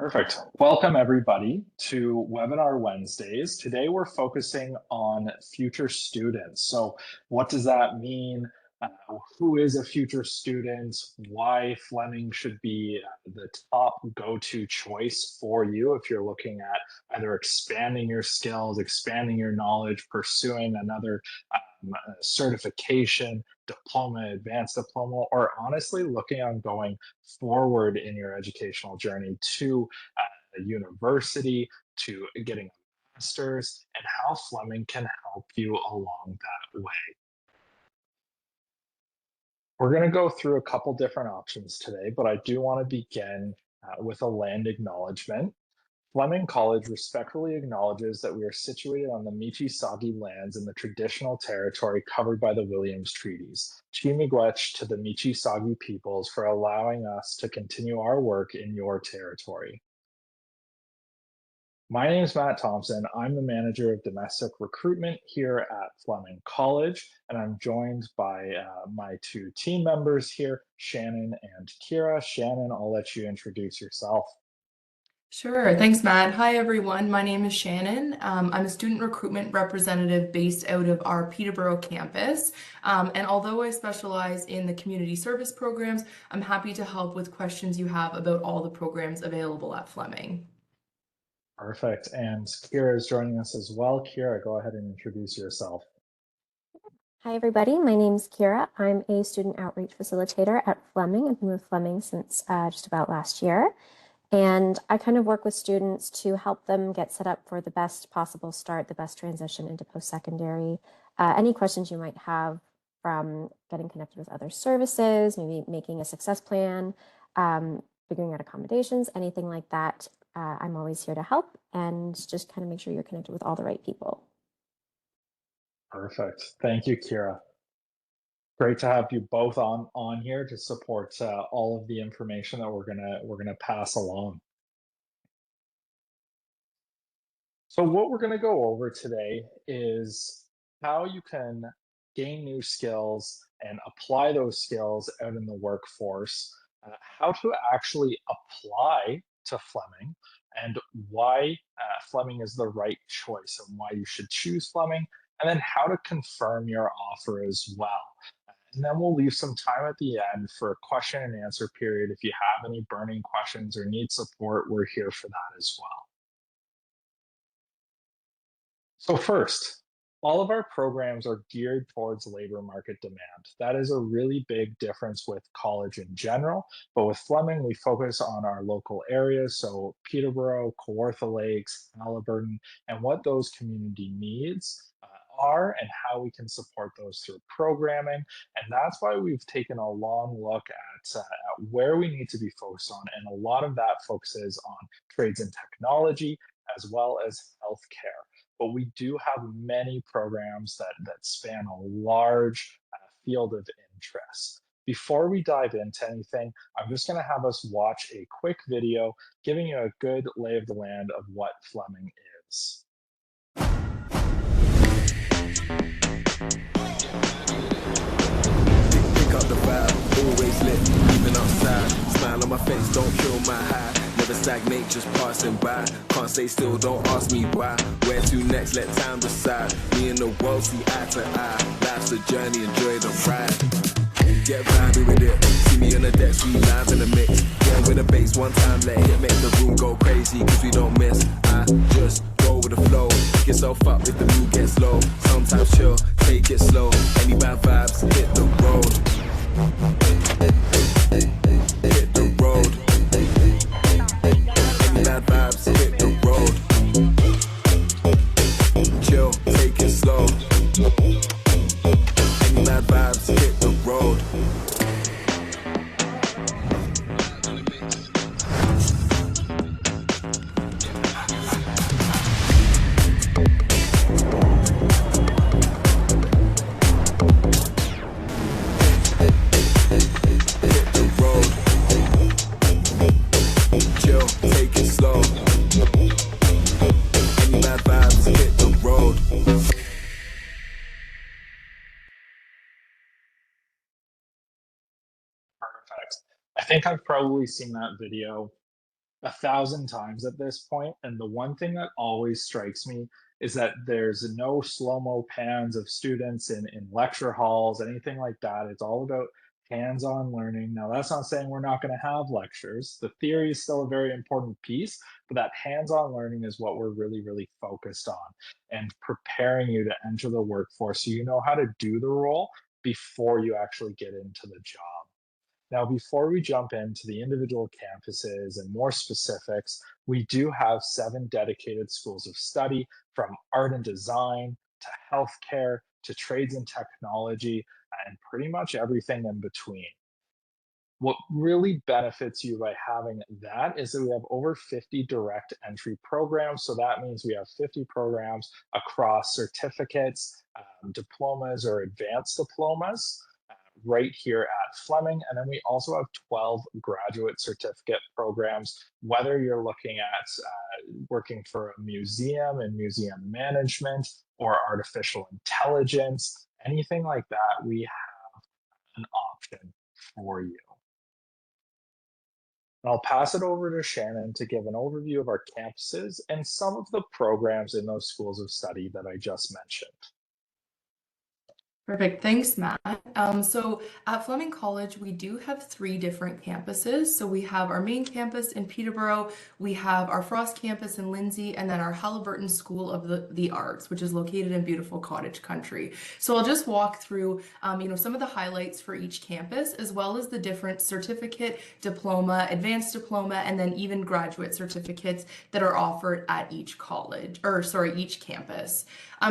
Perfect. Welcome everybody to Webinar Wednesdays. Today we're focusing on future students. So what does that mean? Who is a future student? Why Fleming should be the top go-to choice for you if you're looking at either expanding your skills, expanding your knowledge, pursuing another certification, diploma, advanced diploma, or honestly looking on going forward in your educational journey to a university, to getting a master's, and how Fleming can help you along that way. We're going to go through a couple different options today, but I do want to begin with a land acknowledgement. Fleming College respectfully acknowledges that we are situated on the Michi-Sagi lands in the traditional territory covered by the Williams Treaties. Chi-miigwech to the Michi-Sagi peoples for allowing us to continue our work in your territory. My name is Matt Thompson. I'm the manager of domestic recruitment here at Fleming College, and I'm joined by my two team members here, Shannon and Kira. Shannon, I'll let you introduce yourself. Sure. Thanks, Matt. Hi, everyone. My name is Shannon. I'm a student recruitment representative based out of our Peterborough campus. And although I specialize in the community service programs, I'm happy to help with questions you have about all the programs available at Fleming. Perfect. And Kira is joining us as well. Kira, go ahead and introduce yourself. Hi, everybody. My name is Kira. I'm a student outreach facilitator at Fleming. I've been with Fleming since just about last year. And I kind of work with students to help them get set up for the best possible start, the best transition into post-secondary. Any questions you might have from getting connected with other services, maybe making a success plan, figuring out accommodations, anything like that. I'm always here to help and just kind of make sure you're connected with all the right people. Perfect. Thank you, Kira. Great to have you both on here to support all of the information that we're gonna pass along. So what we're gonna go over today is how you can gain new skills and apply those skills out in the workforce, how to actually apply to Fleming, and why Fleming is the right choice and why you should choose Fleming, and then how to confirm your offer as well. And then we'll leave some time at the end for a question and answer period. If you have any burning questions or need support, we're here for that as well. So first, all of our programs are geared towards labor market demand. That is a really big difference with college in general, but with Fleming, we focus on our local areas, so Peterborough, Kawartha Lakes, Haliburton, and what those community needs are and how we can support those through programming. And that's why we've taken a long look at where we need to be focused on, and a lot of that focuses on trades and technology, as well as healthcare, but we do have many programs that span a large field of interest. Before we dive into anything, I'm just going to have us watch a quick video giving you a good lay of the land of what Fleming is. Pick up the vibe, always lit, even outside. Smile on my face, don't kill my high. Never stagnate, just passing by. Can't stay still, don't ask me why. Where to next, let time decide. Me and the world see eye to eye. Life's a journey, enjoy the ride. Get vibey with it. See me on the deck, we live in the mix. Get with the bass one time, let it make the room go crazy, cause we don't miss. I just go with the flow. Pick yourself up if the mood gets low. Sometimes chill, take it slow. Any bad vibes, hit the road. Hit the road. Any bad vibes, hit the road. Chill, take it slow. Any bad vibes, hit the road. Perfect. I think I've probably seen that video 1,000 times at this point, and the one thing that always strikes me is that there's no slow-mo pans of students in lecture halls, anything like that. It's all about hands-on learning. Now, that's not saying we're not going to have lectures. The theory is still a very important piece, but that hands-on learning is what we're really, really focused on and preparing you to enter the workforce so you know how to do the role before you actually get into the job. Now, before we jump into the individual campuses and more specifics, we do have 7 dedicated schools of study, from art and design to healthcare to trades and technology and pretty much everything in between. What really benefits you by having that is that we have over 50 direct entry programs. So that means we have 50 programs across certificates, diplomas, or advanced diplomas right here at Fleming. And then we also have 12 graduate certificate programs, whether you're looking at working for a museum and museum management or artificial intelligence, anything like that, we have an option for you. I'll pass it over to Shannon to give an overview of our campuses and some of the programs in those schools of study that I just mentioned. Perfect. Thanks, Matt. So at Fleming College, we do have 3 different campuses. So we have our main campus in Peterborough, we have our Frost campus in Lindsay, and then our Halliburton School of the Arts, which is located in beautiful Cottage Country. So I'll just walk through, some of the highlights for each campus, as well as the different certificate, diploma, advanced diploma, and then even graduate certificates that are offered at each each campus.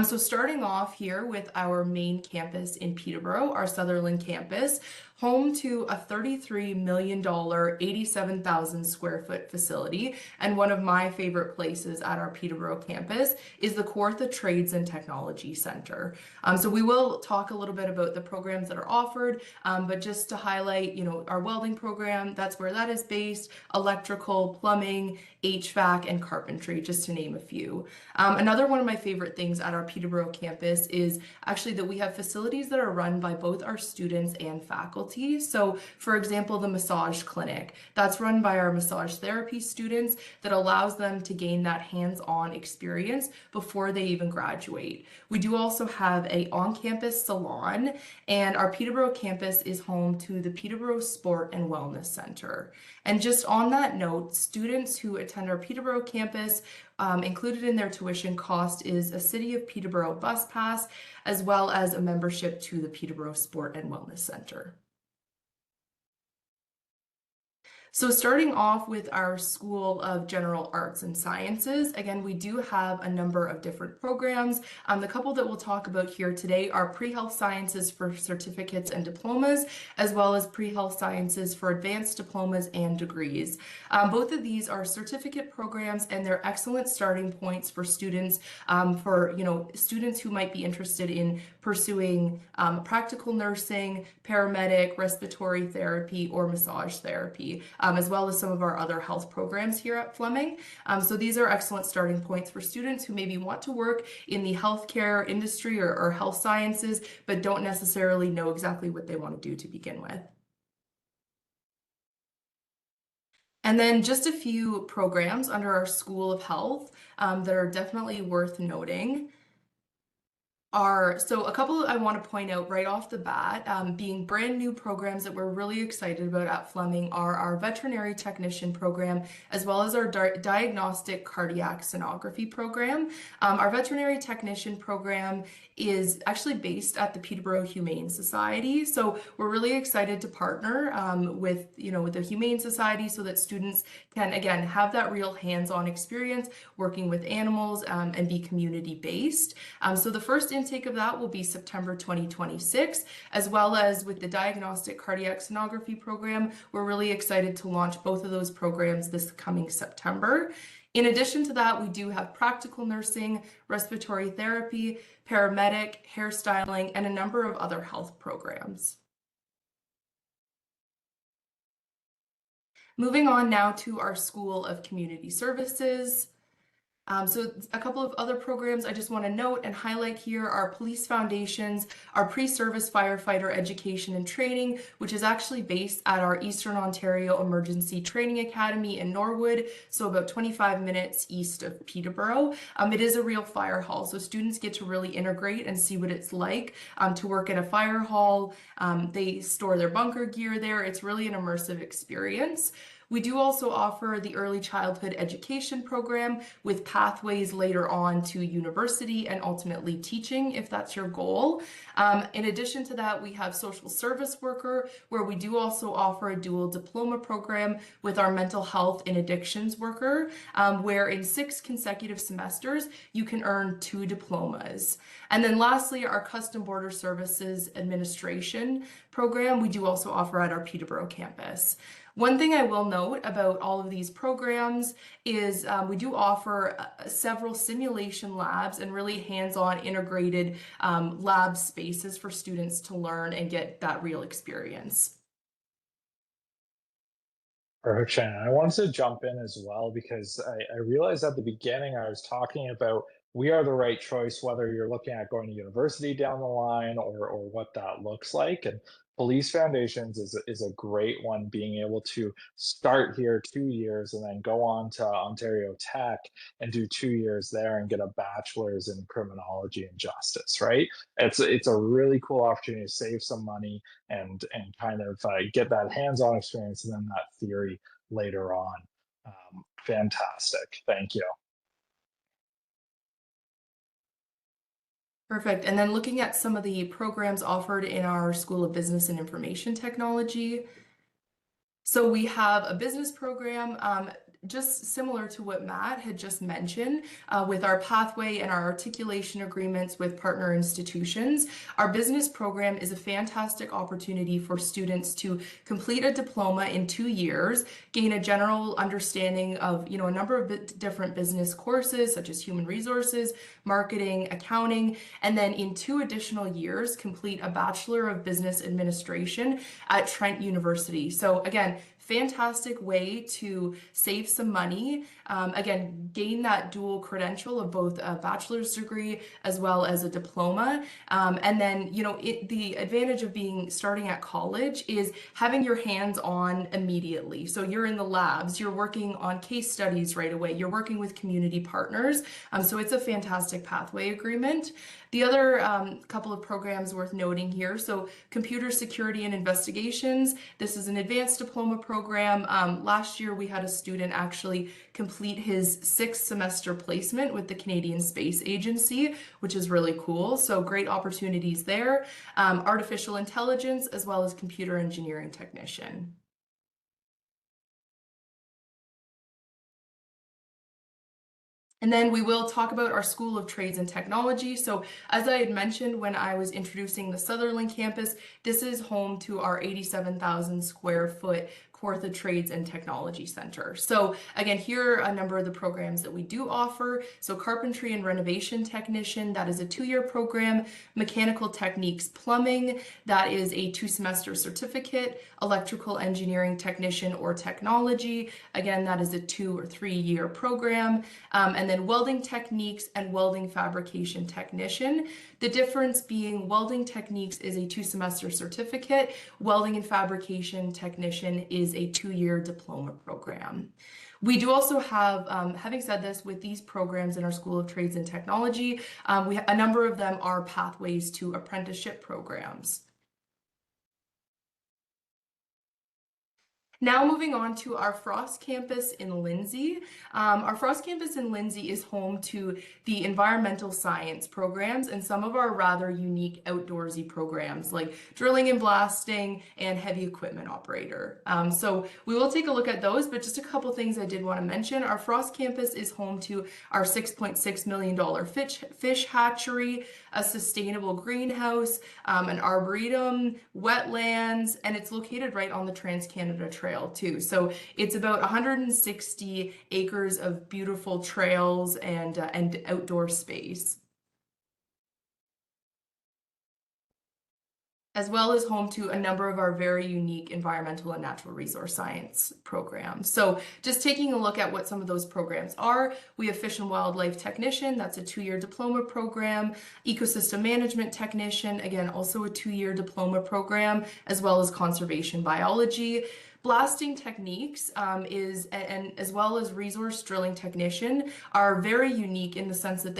So starting off here with our main campus in Peterborough, our Sutherland campus, home to a $33 million, 87,000 square foot facility. And one of my favorite places at our Peterborough campus is the Kawartha Trades and Technology Center. So we will talk a little bit about the programs that are offered, but just to highlight, our welding program, that's where that is based, electrical, plumbing, HVAC, and carpentry, just to name a few. Another one of my favorite things at our Peterborough campus is actually that we have facilities that are run by both our students and faculty. So, for example, the massage clinic, that's run by our massage therapy students that allows them to gain that hands-on experience before they even graduate. We do also have a on-campus salon, and our Peterborough campus is home to the Peterborough Sport and Wellness Center. And just on that note, students who attend our Peterborough campus, included in their tuition cost is a City of Peterborough bus pass, as well as a membership to the Peterborough Sport and Wellness Center. So starting off with our School of General Arts and Sciences, again, we do have a number of different programs. The couple that we'll talk about here today are pre-health sciences for certificates and diplomas, as well as pre-health sciences for advanced diplomas and degrees. Both of these are certificate programs, and they're excellent starting points for students, students who might be interested in pursuing practical nursing, paramedic, respiratory therapy, or massage therapy. As well as some of our other health programs here at Fleming. So these are excellent starting points for students who maybe want to work in the healthcare industry or health sciences, but don't necessarily know exactly what they want to do to begin with. And then just a few programs under our School of Health that are definitely worth noting. So a couple I want to point out right off the bat, being brand new programs that we're really excited about at Fleming are our veterinary technician program, as well as our diagnostic cardiac sonography program. Our veterinary technician program is actually based at the Peterborough Humane Society. So we're really excited to partner with the Humane Society so that students can, again, have that real hands-on experience working with animals and be community-based. So the first intake of that will be September 2026, as well as with the diagnostic cardiac sonography program. We're really excited to launch both of those programs this coming September. In addition to that, we do have practical nursing, respiratory therapy, paramedic, hairstyling, and a number of other health programs. Moving on now to our School of Community Services. So a couple of other programs I just want to note and highlight here are Police Foundations, our pre-service firefighter education and training, which is actually based at our Eastern Ontario Emergency Training Academy in Norwood, so about 25 minutes east of Peterborough. It is a real fire hall, so students get to really integrate and see what it's like to work at a fire hall. They store their bunker gear there. It's really an immersive experience. We do also offer the early childhood education program with pathways later on to university and ultimately teaching, if that's your goal. In addition to that, we have social service worker, where we do also offer a dual diploma program with our mental health and addictions worker, where in 6 consecutive semesters, you can earn 2 diplomas. And then lastly, our custom border services administration program, we do also offer at our Peterborough campus. One thing I will note about all of these programs is we do offer several simulation labs and really hands-on integrated lab spaces for students to learn and get that real experience. Perfect, Shannon. I wanted to jump in as well because I realized at the beginning I was talking about we are the right choice, whether you're looking at going to university down the line or what that looks like. And Police Foundations is a great one, being able to start here 2 years and then go on to Ontario Tech and do 2 years there and get a bachelor's in criminology and justice, right? It's a really cool opportunity to save some money and kind of get that hands-on experience and then that theory later on. Fantastic. Thank you. Perfect. And then looking at some of the programs offered in our School of Business and Information Technology. So we have a business program, just similar to what Matt had just mentioned, with our pathway and our articulation agreements with partner institutions. Our business program is a fantastic opportunity for students to complete a diploma in 2 years, gain a general understanding of, a number of different business courses, such as human resources, marketing, accounting, and then in 2 additional years, complete a Bachelor of Business Administration at Trent University. So again, fantastic way to save some money. Again, gain that dual credential of both a bachelor's degree as well as a diploma. And then, the advantage of starting at college is having your hands on immediately. So you're in the labs, you're working on case studies right away, you're working with community partners. So it's a fantastic pathway agreement. The other couple of programs worth noting here, so computer security and investigations. This is an advanced diploma program. Last year we had a student actually complete his 6th semester placement with the Canadian Space Agency, which is really cool. So great opportunities there. Artificial intelligence as well as computer engineering technician. And then we will talk about our School of Trades and Technology. So as I had mentioned when I was introducing the Sutherland campus, this is home to our 87,000 square foot Kawartha Trades and Technology Center. So again, here are a number of the programs that we do offer. So Carpentry and Renovation Technician, that is a 2-year program. Mechanical Techniques Plumbing, that is a 2-semester certificate. Electrical Engineering Technician or Technology, again, that is a 2 or 3-year program. And then Welding Techniques and Welding Fabrication Technician. The difference being Welding Techniques is a 2-semester certificate. Welding and Fabrication Technician is a 2-year diploma program. We do also have, having said this, with these programs in our School of Trades and Technology, a number of them are pathways to apprenticeship programs. Now moving on to our Frost campus in Lindsay. Our Frost campus in Lindsay is home to the environmental science programs and some of our rather unique outdoorsy programs like drilling and blasting and heavy equipment operator. So we will take a look at those, but just a couple things I did want to mention. Our Frost campus is home to our $6.6 million fish hatchery, a sustainable greenhouse, an arboretum, wetlands, and it's located right on the Trans-Canada Trail too. So it's about 160 acres of beautiful trails and outdoor space. as well as home to a number of our very unique environmental and natural resource science programs. So just taking a look at what some of those programs are, we have Fish and Wildlife Technician, that's a 2-year diploma program, Ecosystem Management Technician, again, also a 2-year diploma program, as well as Conservation Biology. Blasting techniques and as well as resource drilling technician are very unique in the sense that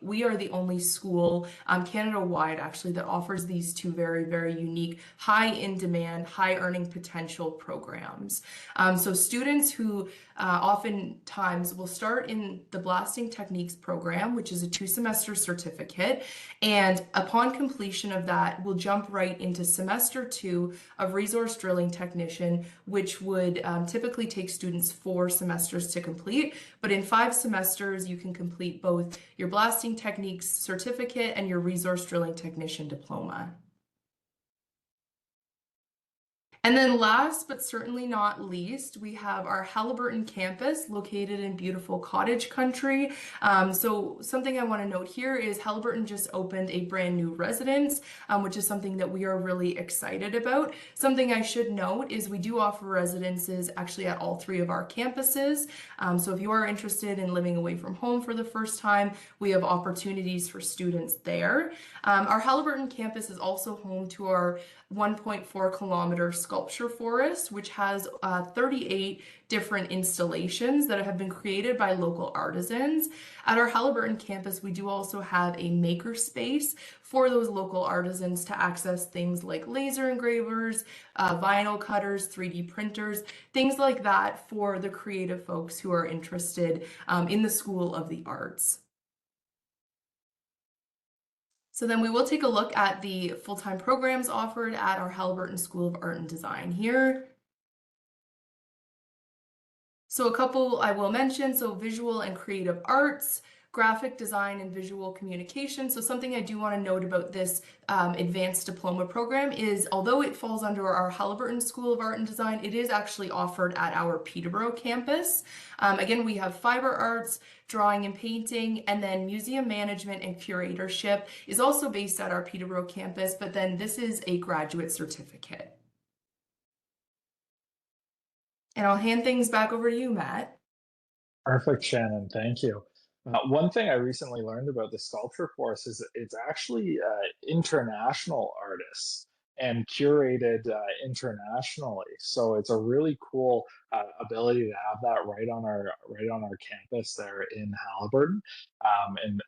we are the only school Canada-wide actually that offers these two very, very unique, high in demand, high earning potential programs. So students who oftentimes will start in the blasting techniques program, which is a 2-semester certificate, and upon completion of that, will jump right into semester 2 of resource drilling technician, which would typically take students 4 semesters to complete. But in 5 semesters, you can complete both your blasting techniques certificate and your resource drilling technician diploma. And then last but certainly not least, we have our Haliburton campus located in beautiful cottage country. So something I want to note here is Haliburton just opened a brand new residence, which is something that we are really excited about. Something I should note is we do offer residences actually at all 3 of our campuses. So if you are interested in living away from home for the first time, we have opportunities for students there. Our Haliburton campus is also home to our 1.4 kilometer sculpture forest, which has 38 different installations that have been created by local artisans. At our Haliburton campus, we do also have a maker space for those local artisans to access things like laser engravers, vinyl cutters, 3D printers, things like that for the creative folks who are interested in the School of the Arts. So then we will take a look at the full-time programs offered at our Haliburton School of Art and Design here. So a couple I will mention, so visual and creative arts, graphic design and visual communication. So something I do want to note about this advanced diploma program is although it falls under our Haliburton School of Art and Design, it is actually offered at our Peterborough campus. Again, we have fiber arts, drawing and painting, and then museum management and curatorship is also based at our Peterborough campus, but then this is a graduate certificate. And I'll hand things back over to you, Matt. Perfect, Shannon. Thank you. One thing I recently learned about the sculpture course is it's actually international artists and curated internationally. So it's a really cool ability to have that right on our campus there in Haliburton, and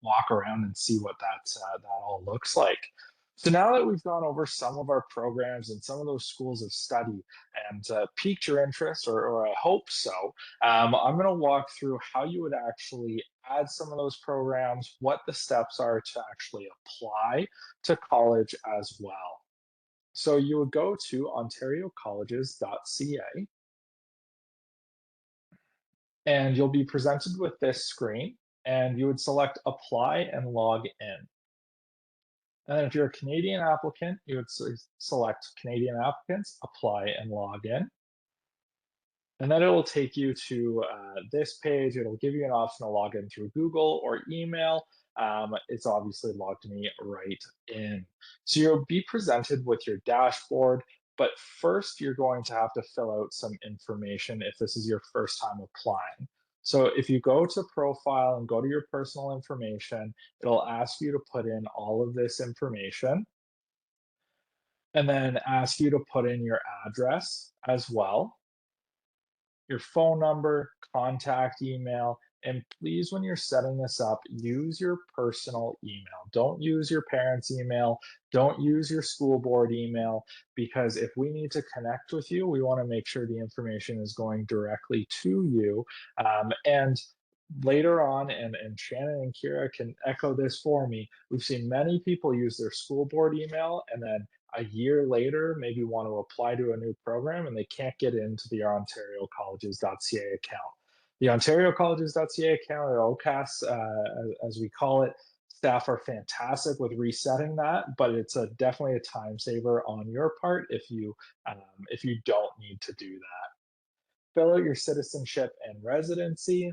walk around and see what that all looks like. So now that we've gone over some of our programs and some of those schools of study and piqued your interest, or I hope so, I'm going to walk through how you would actually add some of those programs, what the steps are to actually apply to college as well. So you would go to ontariocolleges.ca and you'll be presented with this screen, and you would select apply and log in. And then if you're a Canadian applicant, you would select Canadian applicants, apply and log in. And then it will take you to this page. It'll give you an option to log in through Google or email. It's obviously logged me right in. So you'll be presented with your dashboard, but first you're going to have to fill out some information if this is your first time applying. So if you go to profile and go to your personal information, it'll ask you to put in all of this information and then ask you to put in your address as well, your phone number, contact email, and please, when you're setting this up, use your personal email. Don't use your parents' email. Don't use your school board email, because if we need to connect with you, we want to make sure the information is going directly to you. And later on, and Shannon and Kira can echo this for me, we've seen many people use their school board email and then a year later maybe want to apply to a new program and they can't get into the ontariocolleges.ca account. The ontariocolleges.ca account, or OCAS as we call it, staff are fantastic with resetting that, but it's definitely a time saver on your part if you don't need to do that. Fill out your citizenship and residency.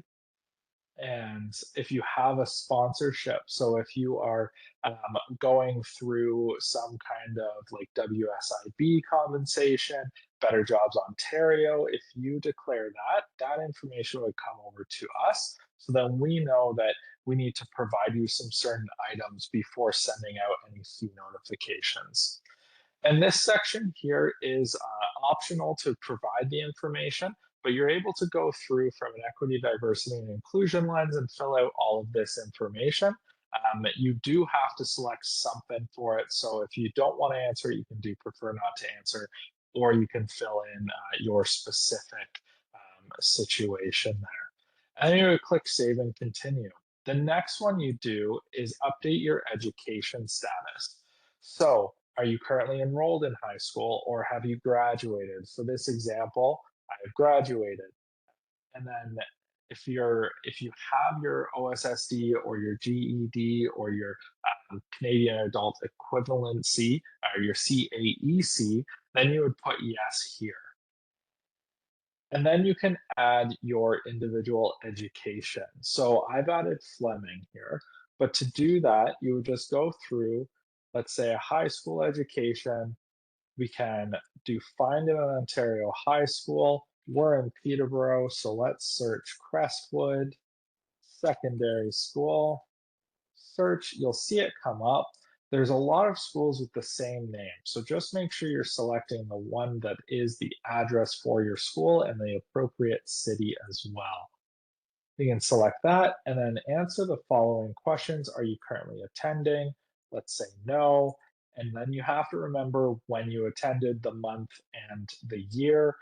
And if you have a sponsorship, so if you are going through some kind of like WSIB compensation, Better Jobs Ontario, if you declare that, that information would come over to us. So then we know that we need to provide you some certain items before sending out any fee notifications. And this section here is optional to provide the information, but you're able to go through from an equity, diversity, and inclusion lens and fill out all of this information. You do have to select something for it. So if you don't want to answer, you can do prefer not to answer, or you can fill in your specific situation there. And then you would click save and continue. The next one you do is update your education status. So are you currently enrolled in high school or have you graduated? For this example, I have graduated. And then if you have your OSSD or your GED or your Canadian Adult Equivalency or your CAEC, then you would put yes here. And then you can add your individual education. So I've added Fleming here, but to do that, you would just go through, let's say a high school education. We can do find in an Ontario high school. We're in Peterborough, so let's search Crestwood Secondary School. Search, you'll see it come up. There's a lot of schools with the same name, so just make sure you're selecting the one that is the address for your school and the appropriate city as well. You can select that and then answer the following questions. Are you currently attending? Let's say no. And then you have to remember when you attended, the month and the year,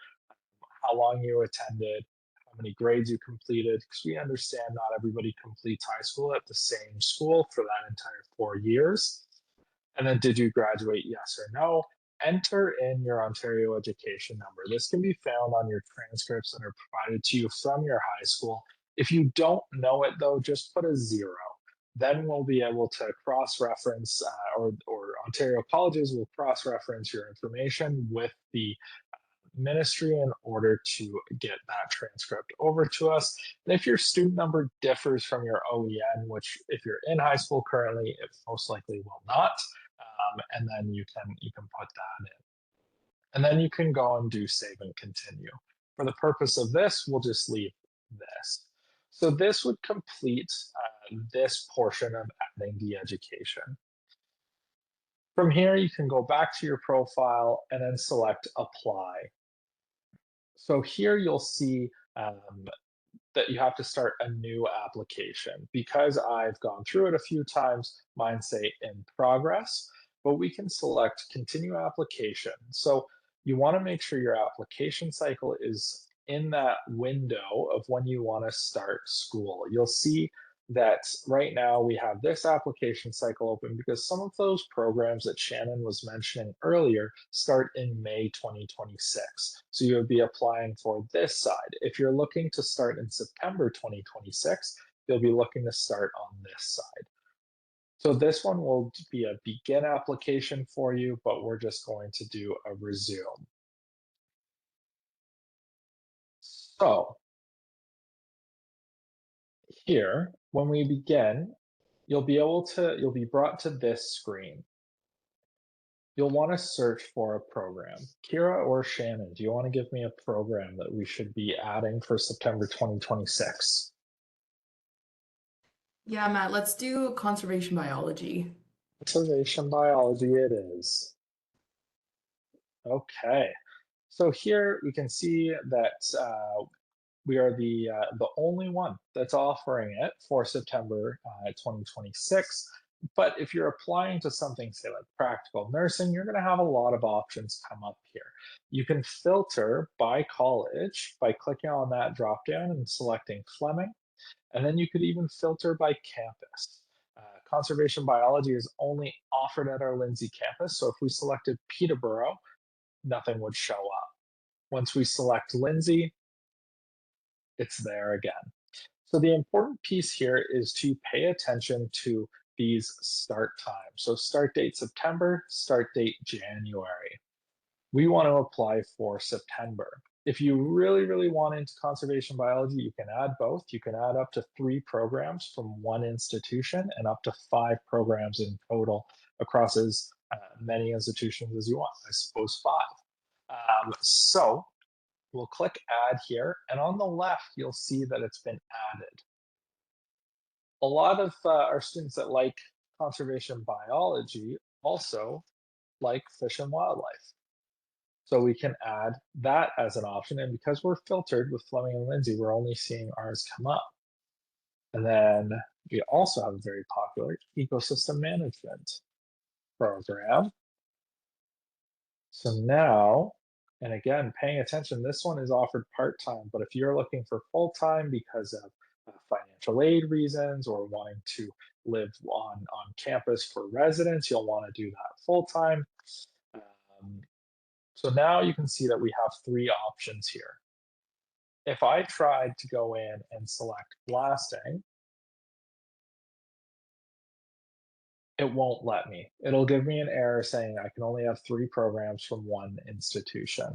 how long you attended, how many grades you completed, because we understand not everybody completes high school at the same school for that entire 4 years. And then did you graduate, yes or no? Enter in your Ontario education number. This can be found on your transcripts that are provided to you from your high school. If you don't know it though, just put a 0. Then we'll be able to cross-reference, or Ontario colleges will cross-reference your information with the ministry in order to get that transcript over to us. And if your student number differs from your OEN, which if you're in high school currently, it most likely will not, and then you can put that in. And then you can go and do save and continue. For the purpose of this, we'll just leave this. So this would complete this portion of adding the education. From here, you can go back to your profile and then select apply. So here you'll see that you have to start a new application. Because I've gone through it a few times, mine say in progress, but we can select continue application. So you want to make sure your application cycle is in that window of when you want to start school. You'll see that right now we have this application cycle open because some of those programs that Shannon was mentioning earlier start in May 2026. So you would be applying for this side. If you're looking to start in September 2026, you'll be looking to start on this side. So this one will be a begin application for you, but we're just going to do a resume. So here, when we begin, you'll be brought to this screen. You'll want to search for a program. Kira or Shannon, do you want to give me a program that we should be adding for September 2026? Yeah, Matt, let's do conservation biology. Conservation biology it is. Okay, so here we can see that we are the only one that's offering it for September 2026. But if you're applying to something, say like practical nursing, you're going to have a lot of options come up here. You can filter by college by clicking on that dropdown and selecting Fleming. And then you could even filter by campus. Conservation biology is only offered at our Lindsay campus. So if we selected Peterborough, nothing would show up. Once we select Lindsay, it's there again. So the important piece here is to pay attention to these start times. So start date September, start date January. We want to apply for September. If you really, really want into conservation biology, you can add both. You can add up to 3 programs from one institution and up to 5 programs in total across as many institutions as you want. I suppose 5. So we'll click add here, and on the left, you'll see that it's been added. A lot of our students that like conservation biology also like fish and wildlife. So we can add that as an option. And because we're filtered with Fleming and Lindsay, we're only seeing ours come up. And then we also have a very popular ecosystem management program. So now, and again, paying attention, this one is offered part-time, but if you're looking for full-time because of financial aid reasons or wanting to live on campus for residents, you'll want to do that full-time. So now you can see that we have 3 options here. If I tried to go in and select blasting, it won't let me. It'll give me an error saying I can only have 3 programs from one institution.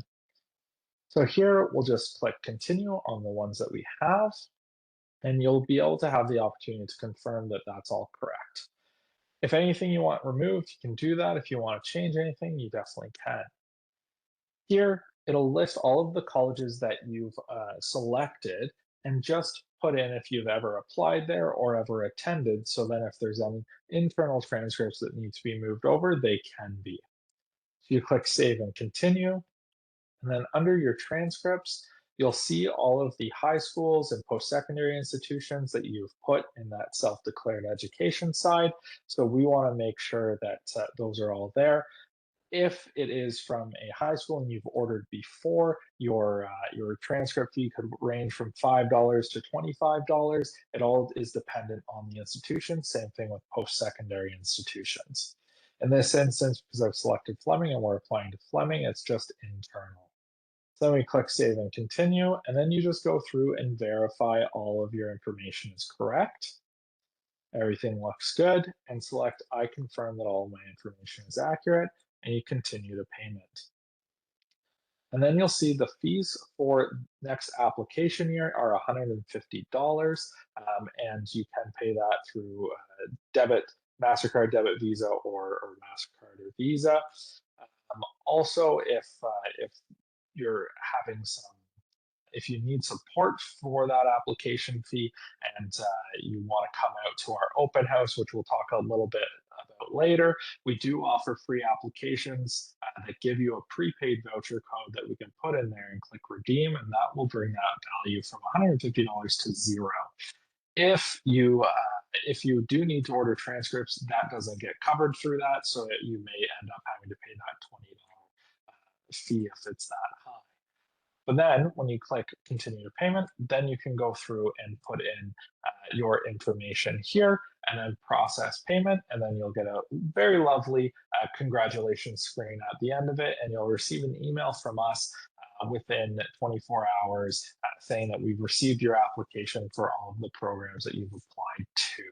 So here we'll just click continue on the ones that we have, and you'll be able to have the opportunity to confirm that that's all correct. If anything you want removed, you can do that. If you want to change anything, you definitely can. Here, it'll list all of the colleges that you've selected and just put in if you've ever applied there or ever attended. So then if there's any internal transcripts that need to be moved over, they can be. So you click save and continue. And then under your transcripts, you'll see all of the high schools and post-secondary institutions that you've put in that self-declared education side. So we want to make sure that those are all there. If it is from a high school and you've ordered before, your transcript fee could range from $5 to $25. It all is dependent on the institution. Same thing with post-secondary institutions. In this instance, because I've selected Fleming and we're applying to Fleming, it's just internal. So then we click save and continue, and then you just go through and verify all of your information is correct. Everything looks good, and select I confirm that all of my information is accurate, and you continue the payment. And then you'll see the fees for next application year are $150, and you can pay that through MasterCard, debit, Visa, or MasterCard or Visa. Also, if you're having if you need support for that application fee and you want to come out to our open house, which we'll talk a little bit about later, we do offer free applications that give you a prepaid voucher code that we can put in there and click redeem, and that will bring that value from $150 to $0. If you do need to order transcripts, that doesn't get covered through that, so that you may end up having to pay that $20 fee if it's that high. But then when you click continue to payment, then you can go through and put in your information here and then process payment. And then you'll get a very lovely congratulations screen at the end of it. And you'll receive an email from us within 24 hours saying that we've received your application for all of the programs that you've applied to.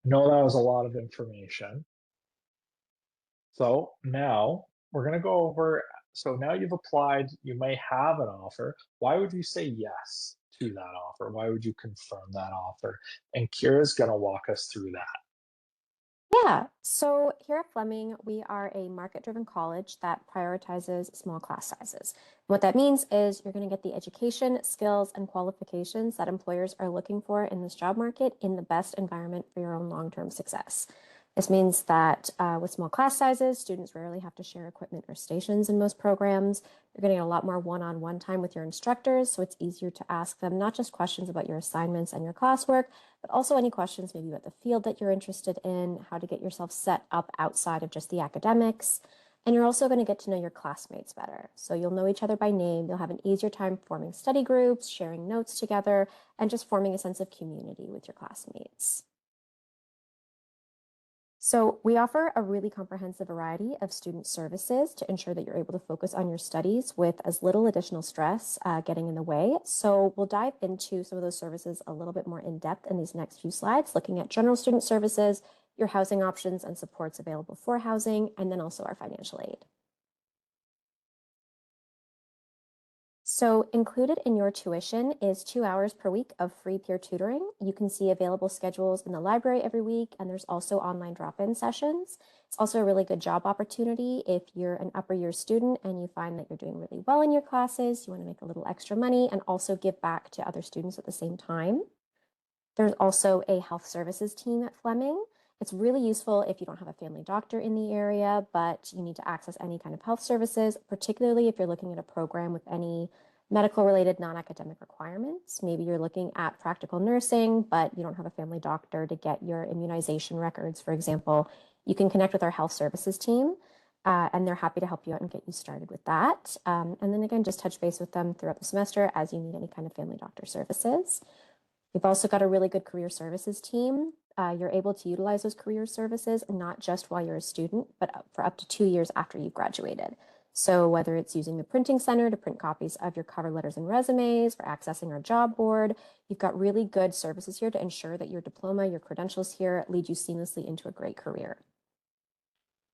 I know that was a lot of information. So now we're going to go over. So now you've applied, you may have an offer. Why would you say yes to that offer? Why would you confirm that offer? And Kira's going to walk us through that. Yeah, so here at Fleming, we are a market-driven college that prioritizes small class sizes. What that means is you're going to get the education, skills, and qualifications that employers are looking for in this job market in the best environment for your own long-term success. This means that with small class sizes, students rarely have to share equipment or stations in most programs. You're getting a lot more one-on-one time with your instructors, so it's easier to ask them not just questions about your assignments and your classwork, but also any questions maybe about the field that you're interested in, how to get yourself set up outside of just the academics. And you're also going to get to know your classmates better. So you'll know each other by name, you'll have an easier time forming study groups, sharing notes together, and just forming a sense of community with your classmates. So we offer a really comprehensive variety of student services to ensure that you're able to focus on your studies with as little additional stress getting in the way. So we'll dive into some of those services a little bit more in depth in these next few slides, looking at general student services, your housing options and supports available for housing, and then also our financial aid. So included in your tuition is 2 hours per week of free peer tutoring. You can see available schedules in the library every week, and there's also online drop-in sessions. It's also a really good job opportunity if you're an upper year student and you find that you're doing really well in your classes, you want to make a little extra money and also give back to other students at the same time. There's also a health services team at Fleming. It's really useful if you don't have a family doctor in the area, but you need to access any kind of health services, particularly if you're looking at a program with any medical related non-academic requirements. Maybe you're looking at practical nursing, but you don't have a family doctor to get your immunization records, for example. You can connect with our health services team, and they're happy to help you out and get you started with that. And then again, just touch base with them throughout the semester as you need any kind of family doctor services. We've also got a really good career services team. You're able to utilize those career services not just while you're a student, but for up to 2 years after you've graduated. So whether it's using the printing center to print copies of your cover letters and resumes, or accessing our job board, you've got really good services here to ensure that your diploma, your credentials here lead you seamlessly into a great career.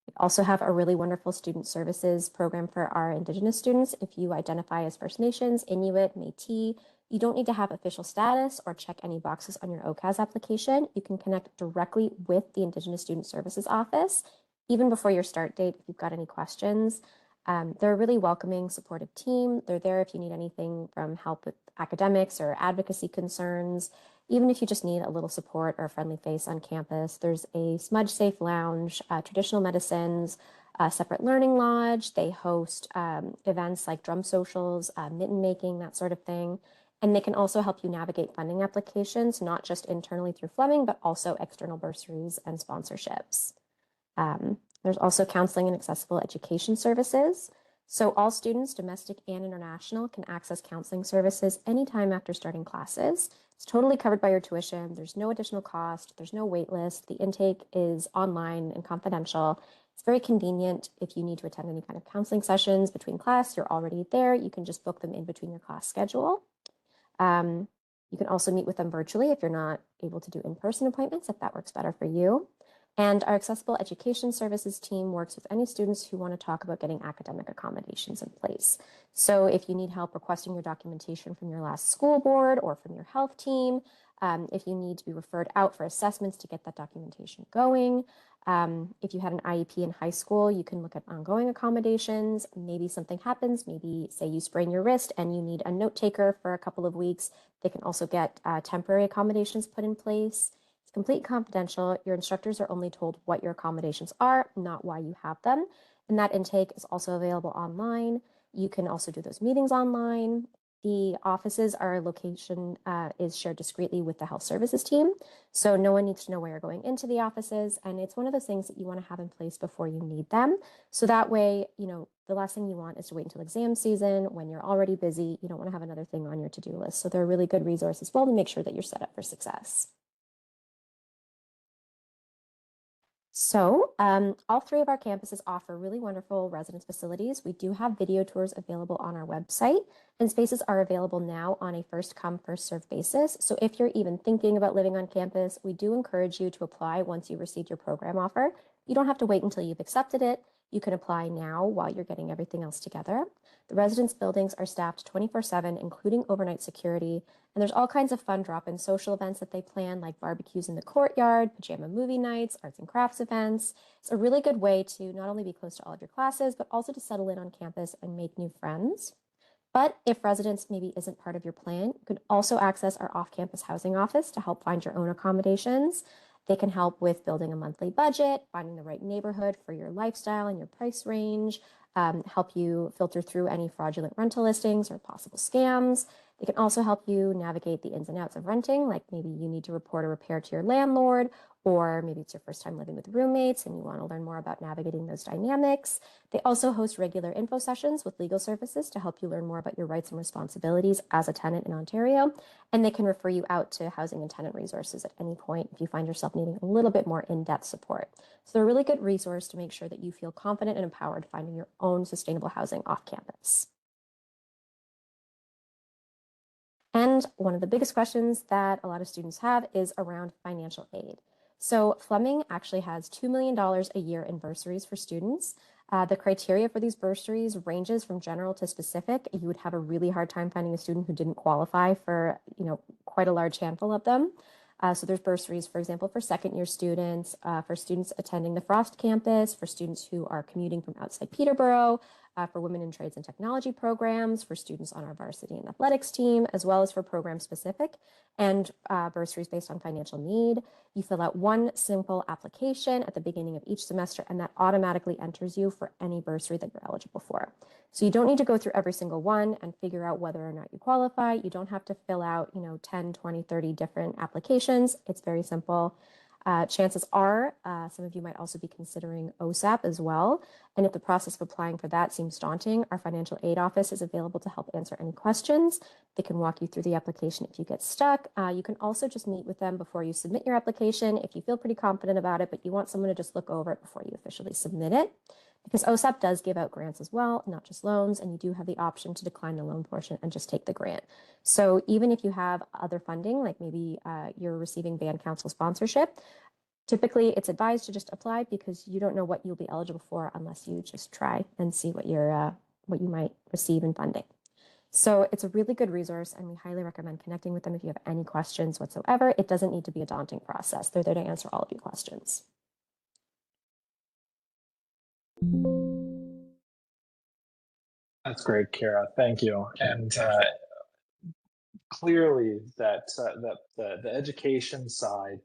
We also have a really wonderful student services program for our Indigenous students. If you identify as First Nations, Inuit, Métis, you don't need to have official status or check any boxes on your OCAS application. You can connect directly with the Indigenous Student Services Office, even before your start date if you've got any questions. They're a really welcoming, supportive team. They're there if you need anything from help with academics or advocacy concerns. Even if you just need a little support or a friendly face on campus, there's a smudge safe lounge, traditional medicines, a separate learning lodge. They host events like drum socials, mitten making, that sort of thing. And they can also help you navigate funding applications, not just internally through Fleming, but also external bursaries and sponsorships. There's also counseling and accessible education services. So all students, domestic and international, can access counseling services anytime after starting classes. It's totally covered by your tuition. There's no additional cost. There's no wait list. The intake is online and confidential. It's very convenient if you need to attend any kind of counseling sessions between class. You're already there. You can just book them in between your class schedule. You can also meet with them virtually if you're not able to do in-person appointments, if that works better for you. And our accessible education services team works with any students who want to talk about getting academic accommodations in place. So if you need help requesting your documentation from your last school board or from your health team, if you need to be referred out for assessments to get that documentation going, if you had an IEP in high school, you can look at ongoing accommodations. Maybe something happens, maybe say you sprain your wrist and you need a note taker for a couple of weeks. They can also get temporary accommodations put in place. It's complete confidential. Your instructors are only told what your accommodations are, not why you have them. And that intake is also available online. You can also do those meetings online. The offices, our location is shared discreetly with the health services team. So no one needs to know where you're going into the offices. And it's one of those things that you want to have in place before you need them. So that way, the last thing you want is to wait until exam season when you're already busy. You don't want to have another thing on your to-do list. So they're a really good resource as well to make sure that you're set up for success. So all three of our campuses offer really wonderful residence facilities. We do have video tours available on our website, and spaces are available now on a first come, first served basis. So if you're even thinking about living on campus, we do encourage you to apply once you receive your program offer. You don't have to wait until you've accepted it. You can apply now while you're getting everything else together. The residence buildings are staffed 24/7, including overnight security. And there's all kinds of fun drop-in social events that they plan, like barbecues in the courtyard, pajama movie nights, arts and crafts events. It's a really good way to not only be close to all of your classes, but also to settle in on campus and make new friends. But if residence maybe isn't part of your plan, you can also access our off-campus housing office to help find your own accommodations. They can help with building a monthly budget, finding the right neighborhood for your lifestyle and your price range, help you filter through any fraudulent rental listings or possible scams. They can also help you navigate the ins and outs of renting, like maybe you need to report a repair to your landlord, or maybe it's your first time living with roommates and you want to learn more about navigating those dynamics. They also host regular info sessions with legal services to help you learn more about your rights and responsibilities as a tenant in Ontario. And they can refer you out to housing and tenant resources at any point if you find yourself needing a little bit more in-depth support. So they're a really good resource to make sure that you feel confident and empowered finding your own sustainable housing off campus. And one of the biggest questions that a lot of students have is around financial aid. So Fleming actually has $2 million a year in bursaries for students. The criteria for these bursaries ranges from general to specific. You would have a really hard time finding a student who didn't qualify for, quite a large handful of them. So there's bursaries, for example, for second-year students, for students attending the Frost campus, for students who are commuting from outside Peterborough, for women in trades and technology programs, for students on our varsity and athletics team, as well as for program specific and bursaries based on financial need. You fill out one simple application at the beginning of each semester, and that automatically enters you for any bursary that you're eligible for. So you don't need to go through every single one and figure out whether or not you qualify. You don't have to fill out, 10, 20, 30 different applications. It's very simple. Chances are, some of you might also be considering OSAP as well. And if the process of applying for that seems daunting, our financial aid office is available to help answer any questions. They can walk you through the application if you get stuck. You can also just meet with them before you submit your application if you feel pretty confident about it, but you want someone to just look over it before you officially submit it. Because OSAP does give out grants as well, not just loans, and you do have the option to decline the loan portion and just take the grant. So even if you have other funding, like maybe you're receiving band council sponsorship, typically it's advised to just apply because you don't know what you'll be eligible for unless you just try and see what you might receive in funding. So it's a really good resource, and we highly recommend connecting with them if you have any questions whatsoever. It doesn't need to be a daunting process. They're there to answer all of your questions. That's great, Kara. Thank you. And clearly, that the education side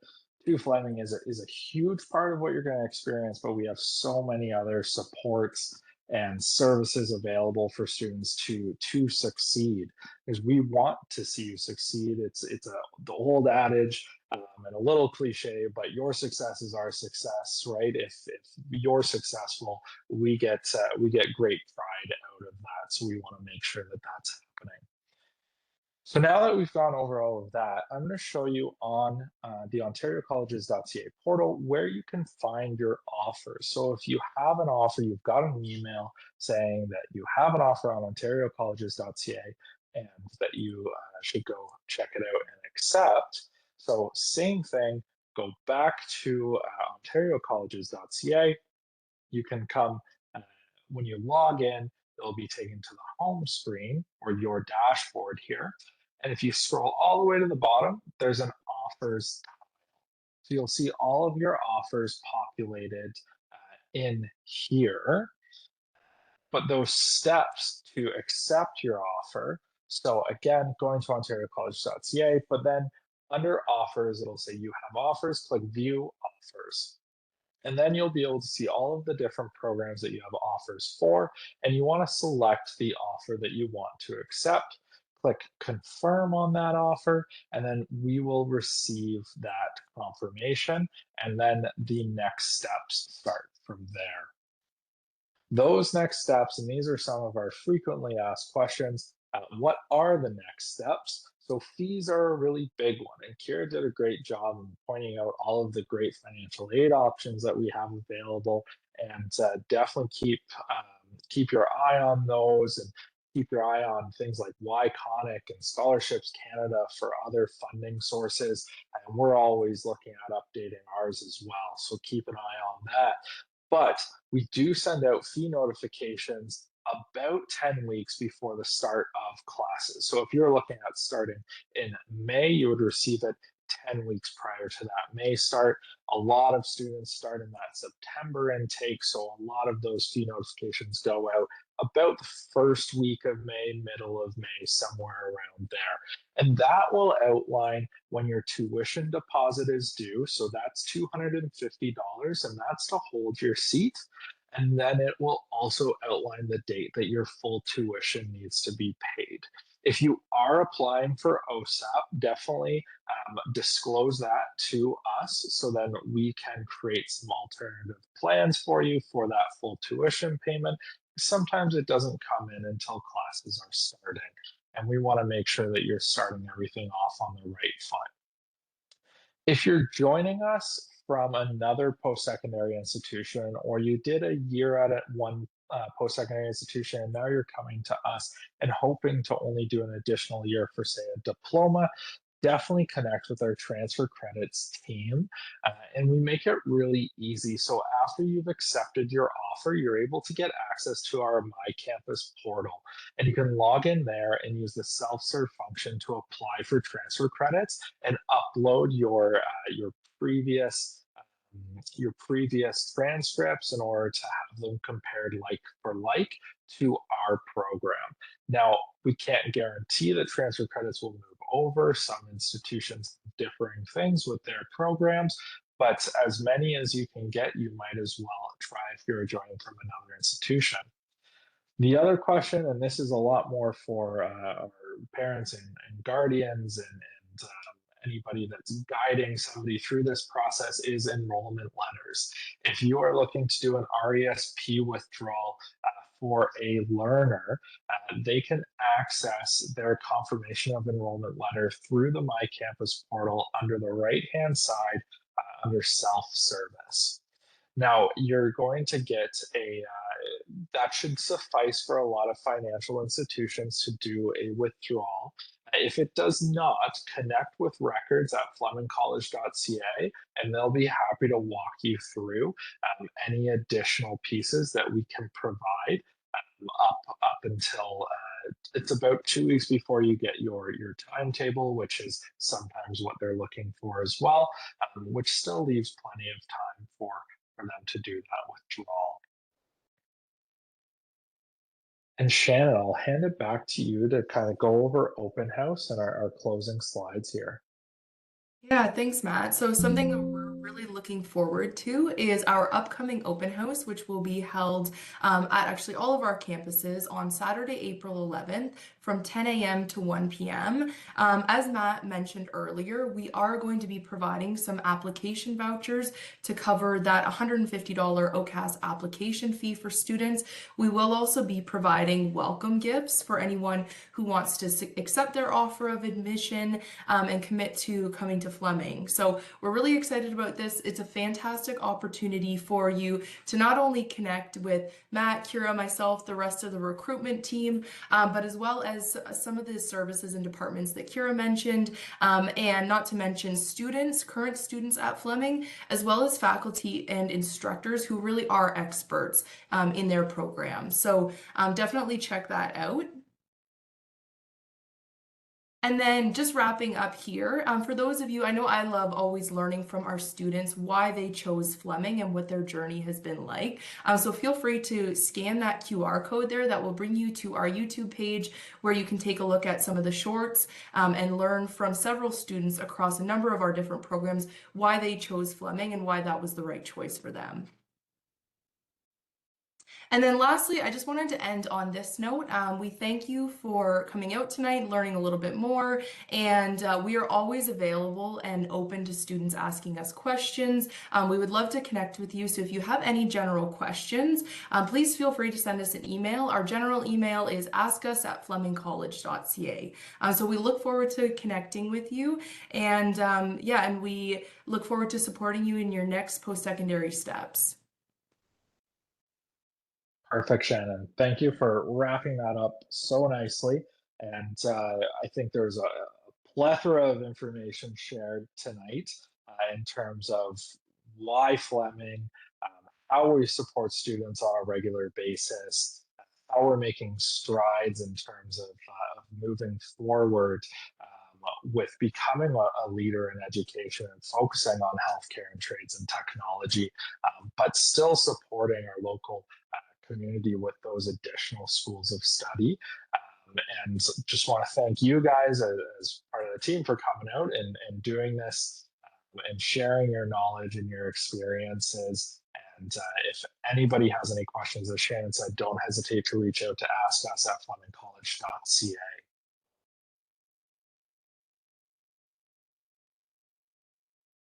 to Fleming is a huge part of what you're going to experience. But we have so many other supports and services available for students to succeed, because we want to see you succeed. It's the old adage. And a little cliche, but your success is our success, right? If you're successful, we get great pride out of that. So we want to make sure that that's happening. So now that we've gone over all of that, I'm going to show you on the ontariocolleges.ca portal where you can find your offers. So if you have an offer, you've got an email saying that you have an offer on ontariocolleges.ca and that you should go check it out and accept. So same thing, go back to ontariocolleges.ca. You can come, when you log in, it'll be taken to the home screen or your dashboard here. And if you scroll all the way to the bottom, there's an offers tile. So you'll see all of your offers populated in here. But those steps to accept your offer, so again, going to ontariocollege.ca, but then under offers, it'll say you have offers, click view offers. And then you'll be able to see all of the different programs that you have offers for, and you want to select the offer that you want to accept. Click confirm on that offer, and then we will receive that confirmation, and then the next steps start from there. Those next steps, and these are some of our frequently asked questions, what are the next steps? So fees are a really big one, and Kira did a great job in pointing out all of the great financial aid options that we have available, and definitely keep your eye on those, and keep your eye on things like YConic and Scholarships Canada for other funding sources, and we're always looking at updating ours as well, so keep an eye on that. But we do send out fee notifications about 10 weeks before the start of classes. So if you're looking at starting in May, you would receive it 10 weeks prior to that May start. A lot of students start in that September intake, so a lot of those fee notifications go out about the first week of May, middle of May, somewhere around there. And that will outline when your tuition deposit is due. So that's $250, and that's to hold your seat. And then it will also outline the date that your full tuition needs to be paid. If you are applying for OSAP, definitely disclose that to us so then we can create some alternative plans for you for that full tuition payment. Sometimes it doesn't come in until classes are starting, and we want to make sure that you're starting everything off on the right foot. If you're joining us from another post-secondary institution, or you did a year at one post-secondary institution and now you're coming to us and hoping to only do an additional year for, say, a diploma, definitely connect with our transfer credits team, and we make it really easy. So after you've accepted your offer, you're able to get access to our My Campus portal, and you can log in there and use the self-serve function to apply for transfer credits and upload your previous your previous transcripts in order to have them compared like for like to our program. Now, we can't guarantee that transfer credits will move over. Some institutions have differing things with their programs, but as many as you can get, you might as well try if you're joining from another institution. The other question, and this is a lot more for our parents and guardians and anybody that's guiding somebody through this process, is enrollment letters. If you are looking to do an RESP withdrawal for a learner, they can access their confirmation of enrollment letter through the My Campus portal under the right-hand side under self-service. Now, you're going to get that should suffice for a lot of financial institutions to do a withdrawal. If it does not, connect with records at flemingcollege.ca, and they'll be happy to walk you through any additional pieces that we can provide up until it's about 2 weeks before you get your timetable, which is sometimes what they're looking for as well, which still leaves plenty of time for them to do that withdrawal. And Shannon, I'll hand it back to you to kind of go over open house and our closing slides here. Yeah, thanks, Matt. So something that we're really looking forward to is our upcoming open house, which will be held at actually all of our campuses on Saturday, April 11th from 10 a.m. to 1 p.m. As Matt mentioned earlier, we are going to be providing some application vouchers to cover that $150 OCAS application fee for students. We will also be providing welcome gifts for anyone who wants to accept their offer of admission and commit to coming to Fleming. So we're really excited about this. It's a fantastic opportunity for you to not only connect with Matt, Kira, myself, the rest of the recruitment team, but as well as some of the services and departments that Kira mentioned, and not to mention students, current students at Fleming, as well as faculty and instructors who really are experts in their program. So definitely check that out. And then just wrapping up here, for those of you, I know I love always learning from our students why they chose Fleming and what their journey has been like. So feel free to scan that QR code there that will bring you to our YouTube page where you can take a look at some of the shorts and learn from several students across a number of our different programs why they chose Fleming and why that was the right choice for them. And then lastly, I just wanted to end on this note. We thank you for coming out tonight, learning a little bit more, and we are always available and open to students asking us questions. We would love to connect with you, so if you have any general questions, please feel free to send us an email. Our general email is askus@flemingcollege.ca. So we look forward to connecting with you, and yeah, and we look forward to supporting you in your next post-secondary steps. Perfect, Shannon. Thank you for wrapping that up so nicely. And I think there's a plethora of information shared tonight in terms of why Fleming, how we support students on a regular basis, how we're making strides in terms of moving forward with becoming a leader in education and focusing on healthcare and trades and technology, but still supporting our local community with those additional schools of study. And just want to thank you guys as part of the team for coming out and doing this and sharing your knowledge and your experiences. And if anybody has any questions, as Shannon said, don't hesitate to reach out to ask us at flemingcollege.ca.